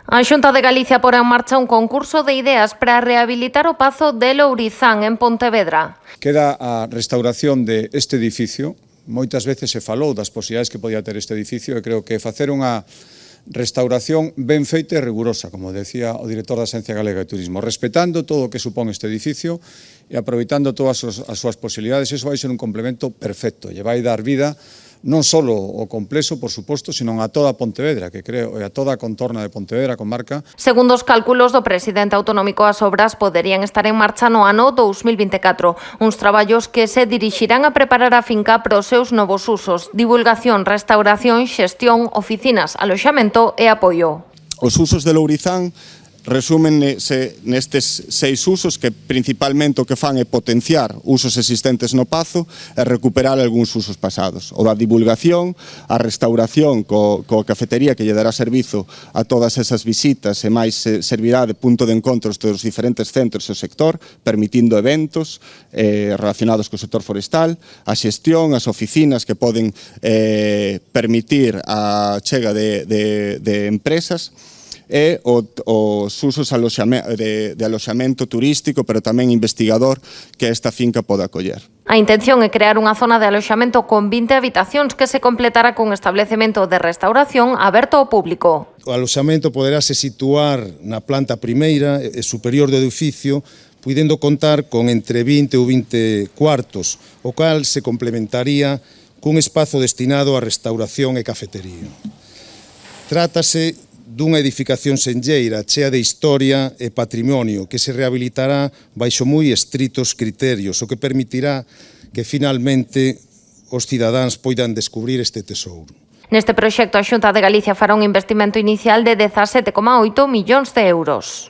A Xunta de Galicia porá en marcha un concurso de ideas para rehabilitar o Pazo de Lourizán, en Pontevedra. Queda a restauración deste edificio. Moitas veces se falou das posibilidades que podía ter este edificio e creo que facer unha restauración ben feita e rigurosa, como decía o director da Axencia Galega de Turismo, respetando todo o que supón este edificio e aproveitando todas as súas posibilidades. Eso vai ser un complemento perfecto, lle vai dar vida non só ao complexo, por suposto, sino a toda Pontevedra, que creo, e a toda a contorna de Pontevedra, comarca. Segundo os cálculos do presidente autonómico, as obras poderían estar en marcha no ano 2024, uns traballos que se dirixirán a preparar a finca para os seus novos usos: divulgación, restauración, xestión, oficinas, aloxamento e apoio. Os usos de Lourizán resúmense nestes 6 usos que principalmente o que fan é potenciar usos existentes no Pazo e recuperar algúns usos pasados. O da divulgación, a restauración coa cafetería que lle dará servizo a todas esas visitas e máis servirá de punto de encontros dos diferentes centros do sector, permitindo eventos relacionados co sector forestal, a xestión, as oficinas que poden permitir a chega de empresas, e os usos de aloxamento turístico, pero tamén investigador, que esta finca pode acoller. A intención é crear unha zona de aloxamento con 20 habitacións que se completará cun establecemento de restauración aberto ao público. O aloxamento poderase situar na planta primeira e superior do edificio, podendo contar con entre 20 ou 20 cuartos, o cal se complementaría cun espazo destinado á restauración e cafetería. Trátase dunha edificación senlleira, chea de historia e patrimonio, que se rehabilitará baixo moi estritos criterios, o que permitirá que finalmente os cidadáns poidan descubrir este tesouro. Neste proxecto, a Xunta de Galicia fará un investimento inicial de 17,8 millóns de euros.